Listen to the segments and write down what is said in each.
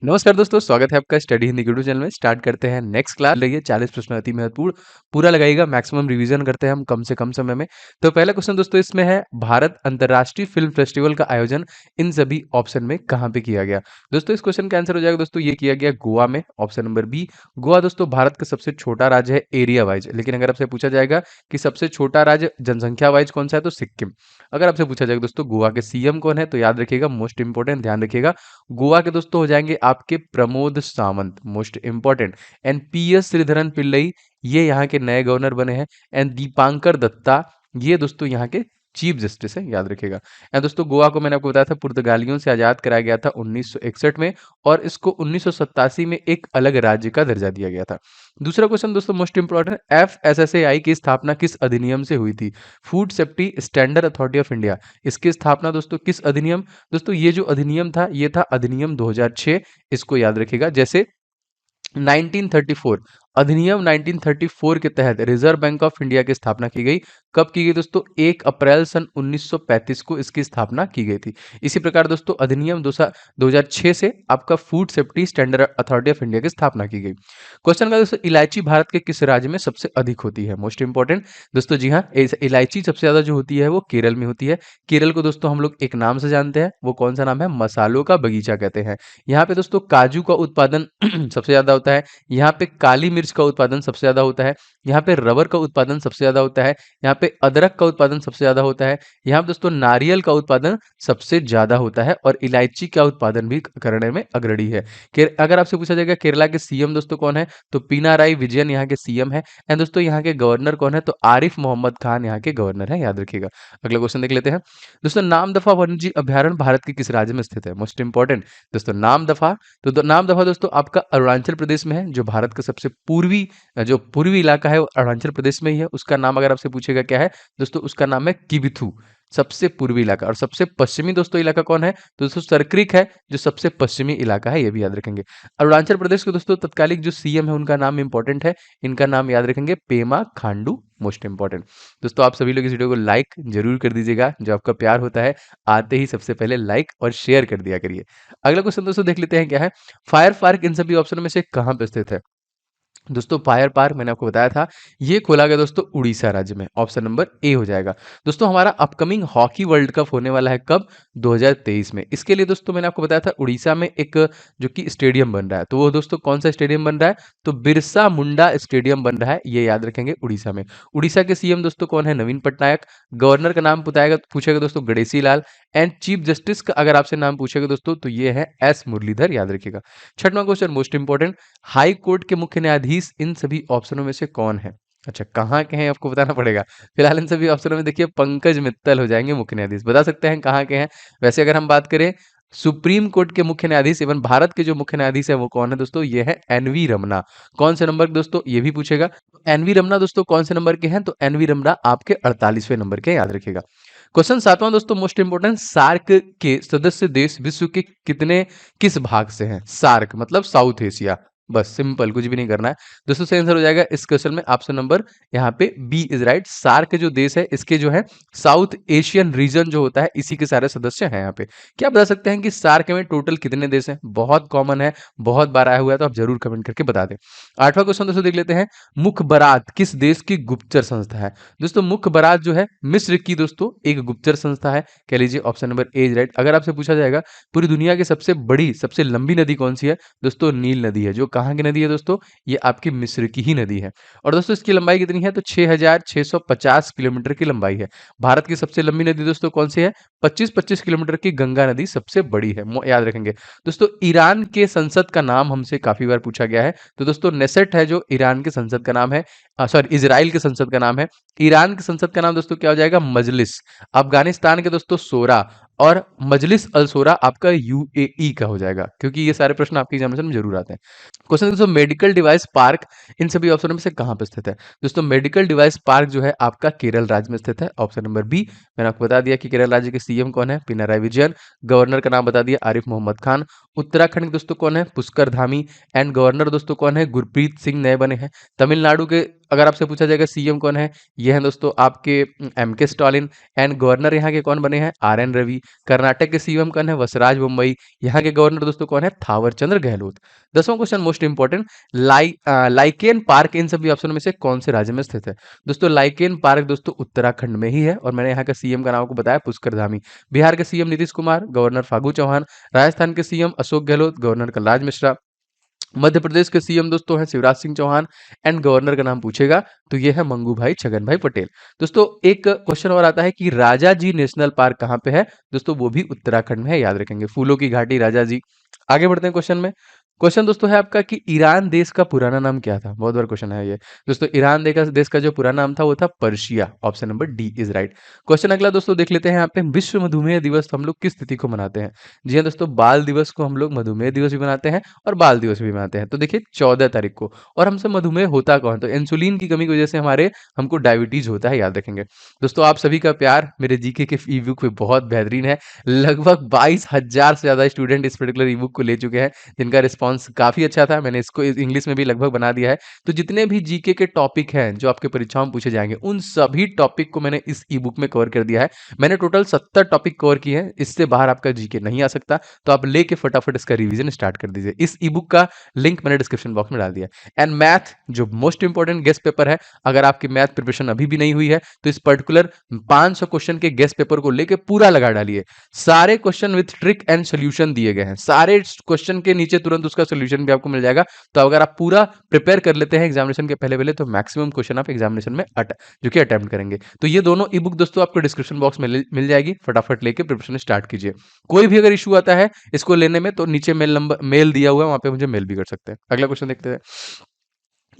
नमस्कार दोस्तों, स्वागत है आपका स्टडी हिंदी यूट्यूब चैनल में। स्टार्ट करते हैं नेक्स्ट क्लास। रही है 40 प्रश्न अति महत्वपूर्ण, पूरा लगाइएगा। मैक्सिमम रिवीजन करते हैं हम कम से कम समय में। तो पहला क्वेश्चन दोस्तों इसमें है, भारत अंतर्राष्ट्रीय फिल्म फेस्टिवल का आयोजन इन सभी ऑप्शन में कहाँ पे किया गया। दोस्तों इस क्वेश्चन का आंसर हो जाएगा दोस्तों, ये किया गया गोवा में, ऑप्शन नंबर बी। गोवा दोस्तों भारत का सबसे छोटा राज्य है एरिया वाइज, लेकिन अगर आपसे पूछा जाएगा कि सबसे छोटा राज्य जनसंख्या वाइज कौन सा है, तो सिक्किम। अगर आपसे पूछा जाएगा दोस्तों गोवा के सीएम कौन है, तो याद रखिएगा, मोस्ट इंपोर्टेंट ध्यान रखिएगा, गोवा के दोस्तों हो जाएंगे आपके Pramod Sawant, most important. And PS Sreedharan Pillai, ये यहाँ के नए गवर्नर बने हैं। एंड दीपांकर दत्ता, ये दोस्तों यहाँ के चीफ जस्टिस है, याद रखिएगा। एंड दोस्तों गोवा को मैंने आपको बताया था पुर्तगालियों से आजाद कराया गया था 1961 में, और इसको 1987 में एक अलग राज्य का दर्जा दिया गया था। दूसरा क्वेश्चन दोस्तों मोस्ट इंपॉर्टेंट, एफएसएसएआई की स्थापना किस अधिनियम से हुई थी। Food safety standard authority of India, इसकी स्थापना दोस्तों किस अधिनियम, दोस्तों ये जो अधिनियम था ये था अधिनियम 2006, इसको याद रखिएगा। जैसे 1934, अधिनियम 1934 के तहत रिजर्व बैंक ऑफ इंडिया की स्थापना की गई। कब की गई दोस्तों, 1 अप्रैल सन 1935 को इसकी स्थापना की गई थी। इसी प्रकार दोस्तों अधिनियम 2006 से आपका food safety standard authority of India की स्थापना की गई। क्वेश्चन का दोस्तों, इलायची भारत के किस राज्य में सबसे अधिक होती है। मोस्ट इंपॉर्टेंट दोस्तों, जी हाँ, इलायची सबसे ज्यादा जो होती है वो केरल में होती है। केरल को दोस्तों हम लोग एक नाम से जानते हैं, वो कौन सा नाम है, मसालों का बगीचा कहते हैं। यहाँ पे दोस्तों काजू का उत्पादन सबसे ज्यादा होता है। यहाँ पे काली मिर्च का उत्पादन सबसे ज्यादा होता है। यहाँ पे रबर का उत्पादन सबसे ज्यादा होता है। यहाँ पे अदरक का उत्पादन सबसे ज्यादा होता है। यहाँ पे दोस्तों नारियल का उत्पादन सबसे ज्यादा होता है, और इलायची का उत्पादन भी करने में अग्रणी है। अगर आपसे पूछा जाएगा केरला के सीएम दोस्तों कौन है, तो पिनाराई विजयन यहाँ के सीएम है। एंड दोस्तों यहाँ के गवर्नर कौन है, तो आरिफ मोहम्मद खान यहाँ के गवर्नर है, याद रखिएगा। अगला क्वेश्चन देख लेते हैं दोस्तों, नामदफा वन्यजीव अभ्यारण्य भारत के किस राज्य में स्थित है। मोस्ट इंपॉर्टेंट दोस्तों, नामदफा, तो नामदफा दोस्तों आपका अरुणाचल प्रदेश में है, जो भारत का सबसे पूर्वी जो पूर्वी इलाका है वो अरुणाचल प्रदेश में ही है। उसका नाम अगर आपसे पूछेगा क्या है दोस्तों, उसका नाम है किबिथू, सबसे पूर्वी इलाका। और सबसे पश्चिमी दोस्तों इलाका कौन है, तो दोस्तों सरक्रिक है, जो सबसे पश्चिमी इलाका है, ये भी याद रखेंगे। अरुणाचल प्रदेश के दोस्तों तत्कालिक जो सीएम है उनका नाम इंपॉर्टेंट है, इनका नाम याद रखेंगे, पेमा खांडू, मोस्ट इंपॉर्टेंट। दोस्तों आप सभी लोग इस वीडियो को लाइक जरूर कर दीजिएगा, जो आपका प्यार होता है आते ही सबसे पहले लाइक और शेयर कर दिया करिए। अगला क्वेश्चन दोस्तों देख लेते हैं क्या है, फायर पार्क इन सभी ऑप्शनों में से कहाँ पे स्थित है। दोस्तों फायर पार्क मैंने आपको बताया था, ये खोला गया दोस्तों उड़ीसा राज्य में, ऑप्शन नंबर ए हो जाएगा। दोस्तों हमारा अपकमिंग हॉकी वर्ल्ड कप होने वाला है कब, 2023 में। इसके लिए दोस्तों मैंने आपको बताया था उड़ीसा में एक जो कि स्टेडियम बन रहा है, तो वो दोस्तों कौन सा स्टेडियम बन रहा है, तो बिरसा मुंडा स्टेडियम बन रहा है, ये याद रखेंगे उड़ीसा में। उड़ीसा के सीएम दोस्तों कौन है, नवीन पटनायक। गवर्नर का नाम पूछेगा दोस्तों, Ganeshi Lal. And chief justice का अगर आपसे नाम पूछेगा दोस्तों, तो ये है एस मुरलीधर, याद रखिएगा। छठवां question most important, high court के मुख्य न्यायाधीश इन सभी ऑप्शनों में से कौन है। अच्छा, कहाँ के हैं आपको बताना पड़ेगा। फिलहाल इन सभी ऑप्शनों में देखिए पंकज मित्तल हो जाएंगे मुख्य न्यायाधीश। बता सकते हैं कहाँ के हैं। वैसे अगर हम बात करें सुप्रीम कोर्ट के मुख्य न्यायाधीश एवं भारत के जो मुख्य न्यायाधीश है वो कौन है दोस्तों, ये है एनवी रमना। कौन से नंबर के दोस्तों, ये भी पूछेगा। एनवी रमना दोस्तों कौन से नंबर के हैं, तो एनवी रमना आपके 48वें नंबर के, याद रखिएगा। क्वेश्चन सातवां दोस्तों मोस्ट इंपोर्टेंट, सार्क के सदस्य देश विश्व के किस भाग से हैं। सार्क मतलब साउथ एशिया, बस सिंपल, कुछ भी नहीं करना है दोस्तों। सही आंसर हो जाएगा इस क्वेश्चन में ऑप्शन नंबर यहाँ पे बी इज राइट। सार्क जो देश है इसके जो है साउथ एशियन रीजन जो होता है इसी के सारे सदस्य हैं यहाँ पे। क्या बता सकते हैं कि सार्क में टोटल कितने देश हैं, बहुत कॉमन है, बहुत बार आया हुआ है, तो आप जरूर कमेंट करके बता दें। आठवां क्वेश्चन दोस्तों देख लेते हैं, मुखबरात किस देश की गुप्तचर संस्था है। दोस्तों मुखबरात जो है मिस्र की दोस्तों एक गुप्तचर संस्था है, कह लीजिए option number A is right. अगर आपसे पूछा जाएगा पूरी दुनिया की सबसे बड़ी सबसे लंबी नदी कौन सी है, दोस्तों नील नदी है। जो कहाँ की नदी है दोस्तों, ये आपकी मिस्र की ही नदी है। और दोस्तों इसकी लंबाई कितनी है, तो 6650 किलोमीटर की लंबाई है। भारत की सबसे लंबी नदी दोस्तों कौन सी है, 25-25 किलोमीटर की गंगा नदी सबसे बड़ी है, याद रखेंगे। दोस्तों ईरान के संसद का नाम हमसे काफी बार पूछा गया है, तो दोस्तों नेसेट है जो ईरान के संसद का नाम है, सॉरी इजराइल के संसद का नाम है। ईरान के संसद का नाम दोस्तों क्या हो जाएगा, मजलिस। अफगानिस्तान के दोस्तों सोरा, और मजलिस अल सोरा आपका यूएई का हो जाएगा, क्योंकि ये सारे प्रश्न आपके एग्जामिनेशन में जरूर आते हैं। क्वेश्चन दोस्तों, मेडिकल डिवाइस पार्क इन सभी ऑप्शनों में से कहां पर स्थित है। दोस्तों मेडिकल डिवाइस पार्क जो है आपका केरल राज्य में स्थित है, ऑप्शन नंबर बी। मैंने आपको बता दिया कि केरल राज्य के सीएम कौन है, पिनाराई विजयन। गवर्नर का नाम बता दिया, आरिफ मोहम्मद खान। उत्तराखंड के दोस्तों कौन है, पुष्कर धामी। एंड गवर्नर दोस्तों कौन है, गुरप्रीत सिंह नए बने हैं। तमिलनाडु के अगर आपसे पूछा जाएगा सीएम कौन है, ये हैं दोस्तों आपके एम के स्टालिन। एंड गवर्नर यहाँ के कौन बने हैं, आर एन रवि। कर्नाटक के सीएम कौन है, वसराज मुंबई। यहाँ के गवर्नर दोस्तों कौन है, थावर चंद्र गहलोत। 10वां question most important, lichen park इन सभी ऑप्शनों में से कौन से राज्य में स्थित है। दोस्तों लाइकेन पार्क दोस्तों उत्तराखंड में ही है, और मैंने यहाँ का सीएम का नाम आपको बताया पुष्कर धामी। बिहार के सीएम नीतीश कुमार, गवर्नर फागू चौहान। राजस्थान के सीएम अशोक गहलोत, गवर्नर कलराज मिश्रा। मध्य प्रदेश के सीएम दोस्तों हैं शिवराज सिंह चौहान। एंड गवर्नर का नाम पूछेगा तो ये है मंगू भाई छगन भाई पटेल। दोस्तों एक क्वेश्चन और आता है कि राजा जी नेशनल पार्क कहाँ पे है। दोस्तों वो भी उत्तराखंड में है, याद रखेंगे, फूलों की घाटी राजा जी। आगे बढ़ते हैं क्वेश्चन में। क्वेश्चन दोस्तों है आपका कि ईरान देश का पुराना नाम क्या था। बहुत बार क्वेश्चन है ये। दोस्तों ईरान देश का जो पुराना नाम था वो था Persia. Option number D is right. Question अगला दोस्तों देख लेते हैं यहाँ पे, विश्व मधुमेह दिवस हम लोग किस तिथि को मनाते हैं। जी हाँ दोस्तों, बाल दिवस को हम लोग मधुमेह दिवस भी मनाते हैं और बाल दिवस भी मनाते हैं। तो देखिए 14 तारीख को। और हमसे मधुमेह होता कौन, तो इंसुलिन की कमी की वजह से हमको डायबिटीज होता है, याद रखेंगे। दोस्तों आप सभी का प्यार मेरे जीके के ई बुक पे बहुत बेहतरीन है। लगभग 22,000 से ज्यादा स्टूडेंट इस पर्टिकुलर ई बुक को ले चुके हैं, जिनका रिस्पॉन्स काफी अच्छा था। मैंने इसको इंग्लिश में भी लगभग बना दिया है। तो जितने भी जीके के टॉपिक हैं जो आपके परीक्षाओं में पूछे जाएंगे, उन सभी टॉपिक को मैंने इस ई बुक में कवर कर दिया है। मैंने टोटल 70 टॉपिक कवर किए हैं, इससे बाहर आपका जीके नहीं आ सकता। तो आप लेके फटाफट इसका रिवीजन स्टार्ट कर दीजिए। इस ई बुक का लिंक मैंने डिस्क्रिप्शन बॉक्स में डाल दिया। एंड मैथ जो मोस्ट इंपॉर्टेंट गेस्ट पेपर है, अगर आपकी मैथ प्रिपरेशन अभी भी नहीं हुई है तो इस पर्टिकुलर 500 क्वेश्चन के गेस्ट पेपर को लेके पूरा लगा डालिए। सारे question with trick and solution दिए गए हैं, सारे क्वेश्चन के नीचे तुरंत उसका सोल्यूशन भी आपको मिल जाएगा। तो अगर आप पूरा प्रिपेयर कर लेते हैं एग्जामिनेशन के पहले पहले, तो मैक्सिमम क्वेश्चन आप एग्जामिनेशन में जो कि अटेम्प्ट करेंगे। तो ये दोनों ई बुक दोस्तों आपको डिस्क्रिप्शन बॉक्स में मिल जाएगी, फटाफट लेके प्रिपरेशन स्टार्ट कीजिए। कोई भी अगर इशू आता है इसको लेने में तो नीचे मेल दिया हुआ है, वहां पे मुझे मेल भी कर सकते हैं। अगला क्वेश्चन देखते हैं,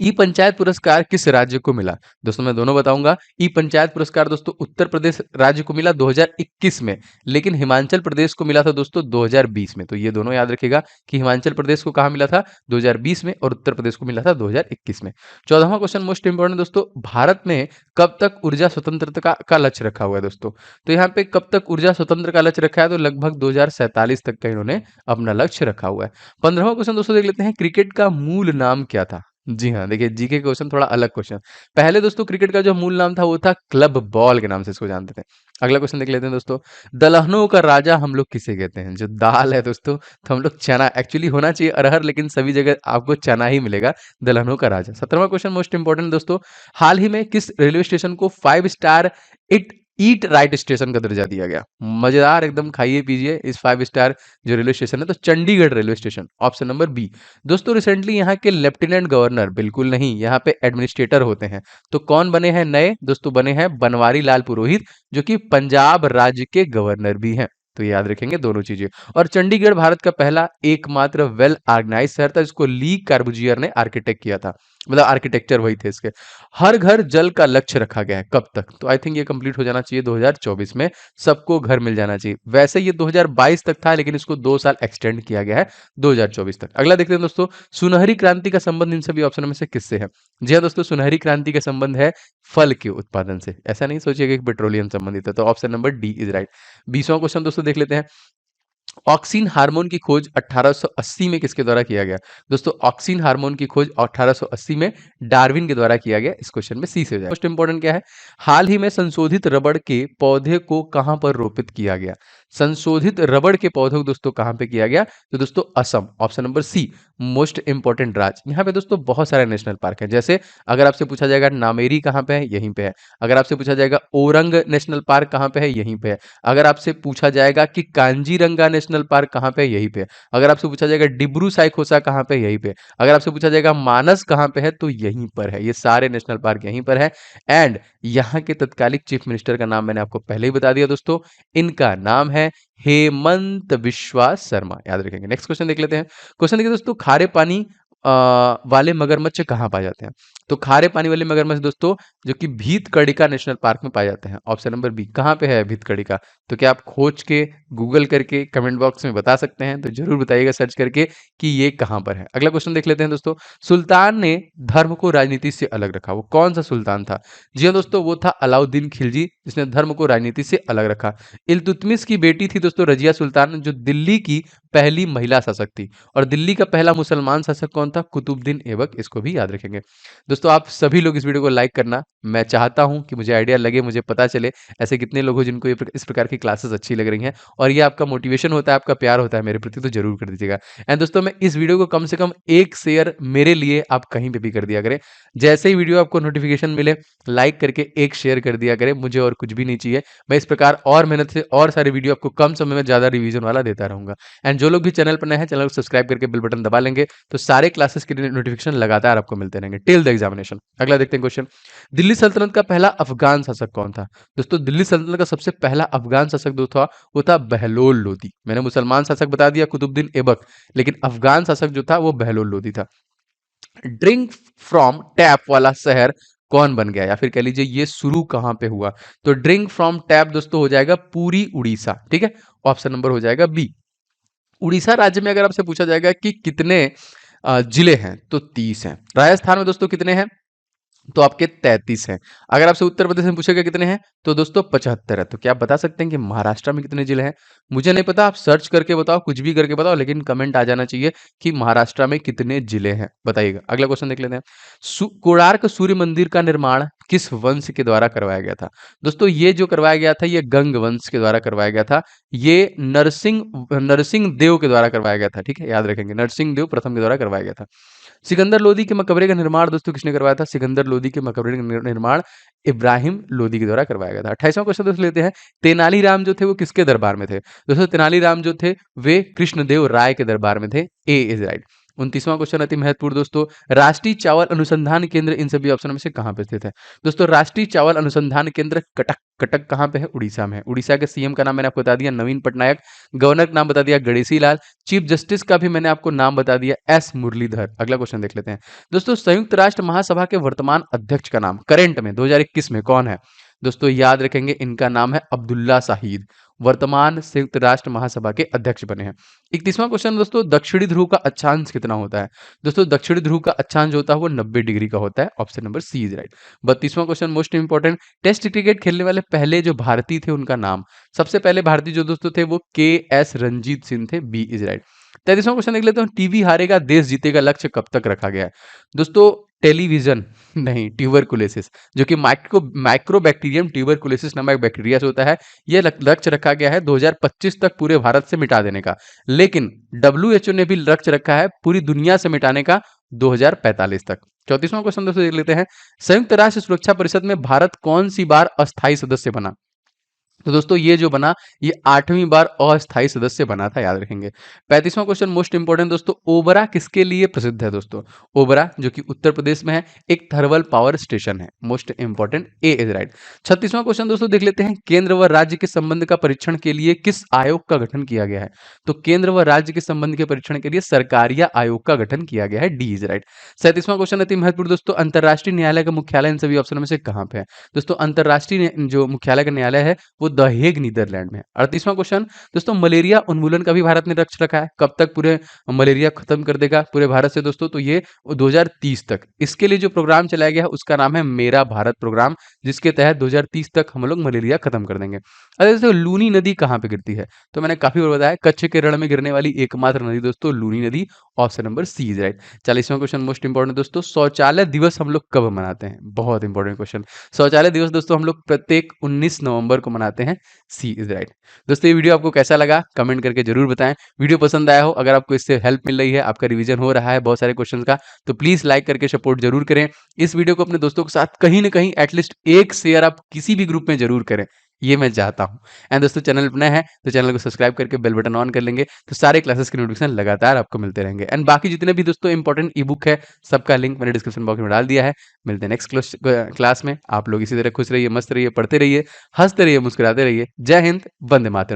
ई पंचायत पुरस्कार किस राज्य को मिला। दोस्तों मैं दोनों बताऊंगा। ई पंचायत पुरस्कार दोस्तों उत्तर प्रदेश राज्य को मिला 2021 में, लेकिन हिमाचल प्रदेश को मिला था दोस्तों 2020 में। तो ये दोनों याद रखिएगा कि हिमाचल प्रदेश को कहाँ मिला था, 2020 में, और उत्तर प्रदेश को मिला था 2021 में। 14वां क्वेश्चन मोस्ट इंपोर्टेंट दोस्तों, भारत में कब तक ऊर्जा स्वतंत्रता का लक्ष्य रखा हुआ है दोस्तों। तो यहाँ पे कब तक ऊर्जा स्वतंत्र का लक्ष्य रखा है, तो लगभग 2047 तक का इन्होंने अपना लक्ष्य रखा हुआ है। 15वां क्वेश्चन दोस्तों देख लेते हैं, क्रिकेट का मूल नाम क्या था। जी हाँ, देखिए जीके क्वेश्चन थोड़ा अलग क्वेश्चन। पहले दोस्तों क्रिकेट का जो मूल नाम था वो था क्लब बॉल के नाम से इसको जानते थे। अगला क्वेश्चन देख लेते हैं दोस्तों, दलहनों का राजा हम लोग किसे कहते हैं। जो दाल है दोस्तों, तो हम लोग चना, एक्चुअली होना चाहिए अरहर, लेकिन सभी जगह आपको चना ही मिलेगा। दलहनों का राजा। 17वां क्वेश्चन मोस्ट इंपोर्टेंट दोस्तों, हाल ही में किस रेलवे स्टेशन को 5 star it eat right station का दर्जा दिया गया। मजेदार एकदम, खाइए पीजिए इस 5 स्टार जो रेलवे स्टेशन है, तो Chandigarh railway station. Option number B. दोस्तों रिसेंटली यहाँ के लेफ्टिनेंट गवर्नर, बिल्कुल नहीं, यहाँ पे एडमिनिस्ट्रेटर होते हैं। तो कौन बने हैं नए दोस्तों, बने हैं बनवारी लाल पुरोहित, जो कि पंजाब राज्य के गवर्नर भी हैं। तो याद रखेंगे दोनों चीजें। और चंडीगढ़ भारत का पहला एकमात्र वेल ऑर्गेनाइज शहर था, जिसको ली कार्बुजियर ने आर्किटेक्ट किया था, मतलब आर्किटेक्चर वही थे इसके। हर घर जल का लक्ष्य रखा गया है कब तक, तो आई थिंक ये कंप्लीट हो जाना चाहिए 2024 में, सबको घर मिल जाना चाहिए। वैसे ये 2022 तक था, लेकिन इसको 2 साल एक्सटेंड किया गया है 2024 तक। अगला देखते हैं दोस्तों, सुनहरी क्रांति का संबंध इन सभी ऑप्शनों में से किससे है। जी हाँ दोस्तों, सुनहरी क्रांति का संबंध है फल के उत्पादन से। ऐसा नहीं सोचिएगा कि पेट्रोलियम संबंधित है। तो option number D is right. 20वां क्वेश्चन दोस्तों देख लेते हैं, ऑक्सीन हार्मोन की खोज 1880 में किसके द्वारा किया गया। दोस्तों ऑक्सीन हार्मोन की खोज 1880 में डार्विन के द्वारा किया गया। इस क्वेश्चन में सी से हो जाए। मोस्ट इंपोर्टेंट क्या है, हाल ही में संशोधित रबड़ के पौधे को कहां पर रोपित किया गया। संशोधित रबड़ के पौधे को दोस्तों कहां पे किया गया, तो दोस्तों Assam. Option number C most important राज्य। यहाँ पे दोस्तों बहुत सारे नेशनल पार्क है, जैसे अगर आपसे पूछा जाएगा नामेरी कहाँ पे है, यहीं पे है। अगर आपसे पूछा जाएगा ओरंग नेशनल पार्क कहाँ पे है, यहीं पे है। अगर आपसे पूछा जाएगा कि कांजीरंगा नेशनल पार्क कहाँ पे है, यहीं पे है। अगर आपसे पूछा जाएगा डिब्रू साइखोसा कहाँ पे है, यहीं पे। अगर आपसे पूछा जाएगा मानस कहाँ पे है, तो यहीं पर है। ये सारे नेशनल पार्क यहीं पर है। एंड यहाँ के तत्कालिक चीफ मिनिस्टर का नाम मैंने आपको पहले ही बता दिया दोस्तों, इनका नाम है हेमंत बिश्वा शर्मा। याद रखेंगे। नेक्स्ट क्वेश्चन देख लेते हैं। क्वेश्चन देखिए दोस्तों, खारे पानी वाले मगरमच्छ कहाँ पाए जाते हैं। तो खारे पानी वाले मगरमच्छ दोस्तों जो कि भीतकड़िका नेशनल पार्क में पाए जाते हैं। Option number B. कहाँ पे है भीतकड़िका, तो क्या आप खोज के गूगल करके कमेंट बॉक्स में बता सकते हैं, तो जरूर बताइएगा सर्च करके कि ये कहाँ पर है। अगला क्वेश्चन देख लेते हैं दोस्तों, सुल्तान ने धर्म को राजनीति से अलग रखा, वो कौन सा सुल्तान था। जी हाँ दोस्तों, वो था अलाउद्दीन खिलजी, जिसने धर्म को राजनीति से अलग रखा। इल्तुतमिश की बेटी थी दोस्तों रजिया सुल्तान, जो दिल्ली की पहली महिला शासक थी। और दिल्ली का पहला मुसलमान शासक कौन था? कुतुबुद्दीन ऐबक, इसको भी याद रखेंगे। दोस्तों आप सभी लोग इस वीडियो को लाइक करना, मैं चाहता हूं कि मुझे आइडिया लगे, मुझे पता चले ऐसे कितने लोग हो जिनको इस प्रकार की क्लासेस अच्छी लग रही हैं, और ये आपका मोटिवेशन होता है, आपका प्यार होता है मेरे प्रति, तो जरूर कर दीजिएगा। एंड दोस्तों मैं इस वीडियो को कम से कम एक शेयर मेरे लिए आप कहीं पे भी कर दिया करें। जैसे ही वीडियो आपको नोटिफिकेशन मिले, लाइक करके एक शेयर कर दिया करें, मुझे और कुछ भी नहीं चाहिए। मैं इस प्रकार और मेहनत से और सारे वीडियो आपको कम समय में ज्यादा रिवीजन वाला देता रहूंगा। एंड जो लोग भी चैनल पर नए हैं, चैनल को सब्सक्राइब करके बेल बटन दबा लेंगे, तो सारे क्लासेस के नोटिफिकेशन लगातार आपको मिलते रहेंगे टिल द एग्जामिनेशन। अगला देखते हैं क्वेश्चन। दिल्ली सल्तनत का पहला अफगान शासक कौन था? दोस्तों दिल्ली सल्तनत का सबसे पहला अफगान शासक जो था वो था बहलोल लोदी। मैंने मुसलमान शासक बता दिया कुतुबुद्दीन ऐबक, लेकिन अफगान शासक जो था वो बहलोल लोदी था। ड्रिंक फ्रॉम टैप वाला शहर कौन बन गया, या फिर कह लीजिए ये शुरू कहां पे हुआ? तो ड्रिंक फ्रॉम टैप दोस्तों हो जाएगा पूरी उड़ीसा। ठीक है, ऑप्शन नंबर हो जाएगा बी। उड़ीसा राज्य में अगर आपसे पूछा जाएगा कि कितने जिले हैं, तो 30 हैं। राजस्थान में दोस्तों कितने हैं? तो आपके 33 हैं। अगर आपसे उत्तर प्रदेश में पूछेगा कितने हैं, तो दोस्तों 75 है। तो क्या आप बता सकते हैं कि महाराष्ट्र में कितने जिले हैं? मुझे नहीं पता, आप सर्च करके बताओ, कुछ भी करके बताओ, लेकिन कमेंट आ जाना चाहिए कि महाराष्ट्र में कितने जिले हैं, बताइएगा। अगला क्वेश्चन देख लेते हैं। कोणार्क सूर्य मंदिर का निर्माण किस वंश के द्वारा करवाया गया था? दोस्तों ये जो करवाया गया था, ये गंग वंश के द्वारा करवाया गया था। ये नरसिंह देव के द्वारा करवाया गया था। ठीक है, याद रखेंगे, नरसिंह देव प्रथम के द्वारा करवाया गया था। सिकंदर लोदी के मकबरे का निर्माण दोस्तों किसने करवाया था? सिकंदर लोदी के मकबरे का निर्माण इब्राहिम लोदी के द्वारा करवाया गया था। 28वां क्वेश्चन दोस्तों लेते हैं। तेनालीराम जो थे वो किसके दरबार में थे? दोस्तों तेनालीराम जो थे वे कृष्णदेव राय के दरबार में थे। ए इज राइट। 29वां क्वेश्चन अति महत्वपूर्ण दोस्तों। राष्ट्रीय चावल अनुसंधान केंद्र इन सभी ऑप्शन में से कहां पे स्थित है? दोस्तों राष्ट्रीय चावल अनुसंधान केंद्र कटक, कटक कहां पे है? उड़ीसा में है। उड़ीसा के सीएम का नाम मैंने आपको बता दिया नवीन पटनायक। गवर्नर का नाम बता दिया गणेशी लाल। चीफ जस्टिस का भी मैंने आपको नाम बता दिया एस मुरलीधर। अगला क्वेश्चन देख लेते हैं। दोस्तों संयुक्त राष्ट्र महासभा के वर्तमान अध्यक्ष का नाम करंट में 2021 में कौन है? दोस्तों याद रखेंगे, इनका नाम है अब्दुल्ला शाहिद, वर्तमान संयुक्त राष्ट्र महासभा के अध्यक्ष बने हैं। 31वां क्वेश्चन दोस्तों, दक्षिणी ध्रुव का अक्षांश कितना होता है? दोस्तों दक्षिणी ध्रुव का अक्षांश जो होता है वो 90 डिग्री का होता है। Option number C is right. 32वां question most important. Test cricket खेलने वाले पहले जो भारतीय थे उनका नाम। सबसे पहले भारतीय जो दोस्तों थे वो के एस रंजीत सिंह थे। B is right. 33वां क्वेश्चन देख लेते हैं। टीबी हारेगा देश जीतेगा लक्ष्य कब तक रखा गया है? दोस्तों टेलीविजन नहीं, ट्यूबरकुलोसिस, जो कि माइक्रोबैक्टीरियम ट्यूबरकुलोसिस नामक बैक्टीरिया से होता है। यह लक्ष्य रखा गया है 2025 तक पूरे भारत से मिटा देने का, लेकिन WHO ने भी लक्ष्य रखा है पूरी दुनिया से मिटाने का 2045 तक। 34वां क्वेश्चन दोस्तों देख लेते हैं। संयुक्त राष्ट्र सुरक्षा परिषद में भारत कौन सी बार अस्थायी सदस्य बना? तो दोस्तों ये जो बना, ये 8वीं बार अस्थायी सदस्य बना था, याद रखेंगे। 35वां क्वेश्चन मोस्ट इंपोर्टेंट दोस्तों, ओबरा किसके लिए प्रसिद्ध है? दोस्तों ओबरा जो कि उत्तर प्रदेश में है, एक थर्मल पावर स्टेशन है। Most important, A is right. 36वां क्वेश्चन दोस्तों देख लेते हैं। केंद्र व राज्य के संबंध का परीक्षण के लिए किस आयोग का गठन किया गया है? तो केंद्र व राज्य के संबंध के परीक्षण के लिए सरकारिया आयोग का गठन किया गया है। D is right. 37वां क्वेश्चन अति महत्वपूर्ण दोस्तों, अंतरराष्ट्रीय न्यायालय का मुख्यालय इन सभी ऑप्शन में से कहां पे है? दोस्तों अंतरराष्ट्रीय जो मुख्यालय का न्यायालय है वो द हेग नीदरलैंड में। 38वां क्वेश्चन दोस्तों, मलेरिया उन्मूलन का भी भारत ने लक्ष्य रखा है, कब तक पूरे मलेरिया खत्म कर देगा पूरे भारत से? दोस्तों तो ये 2030 तक। इसके लिए जो प्रोग्राम चलाया गया है उसका नाम है मेरा भारत प्रोग्राम, जिसके तहत 2030 तक हम लोग मलेरिया खत्म कर देंगे। अरे दोस्तों लूनी नदी कहां पे गिरती है? तो मैंने काफी बार बताया, कच्छ के रण में गिरने वाली एकमात्र नदी दोस्तों लूनी नदी। Option number C is right. 40वां क्वेश्चन मोस्ट इंपोर्टेंट दोस्तों, शौचालय दिवस हम लोग कब मनाते हैं? बहुत इंपॉर्टेंट क्वेश्चन। शौचालय दिवस दोस्तों हम लोग प्रत्येक 19 नवंबर को मनाते हैं। सी इज राइट। दोस्तों ये वीडियो आपको कैसा लगा कमेंट करके जरूर बताएं। वीडियो पसंद आया हो, अगर आपको इससे हेल्प मिल रही है, आपका रिवीजन हो रहा है बहुत सारे क्वेश्चंस का, तो प्लीज लाइक करके सपोर्ट जरूर करें। इस वीडियो को अपने दोस्तों के साथ कहीं ना कहीं एटलीस्ट एक शेयर आप किसी भी ग्रुप में जरूर करें, ये मैं चाहता हूं। एंड दोस्तों चैनल पर नए हैं तो चैनल को सब्सक्राइब करके बेल बटन ऑन कर लेंगे, तो सारे क्लासेस के नोटिफिकेशन लगातार आपको मिलते रहेंगे। एंड बाकी जितने भी दोस्तों इंपॉर्टेंट ई बुक है सबका लिंक मैंने डिस्क्रिप्शन बॉक्स में डाल दिया है। मिलते हैं नेक्स्ट क्लास में। आप लोग इसी तरह खुश रहिए, मस्त रहिए, पढ़ते रहिए, हंसते रहिए, मुस्कुराते रहिए। जय हिंद, वंदे मातरम।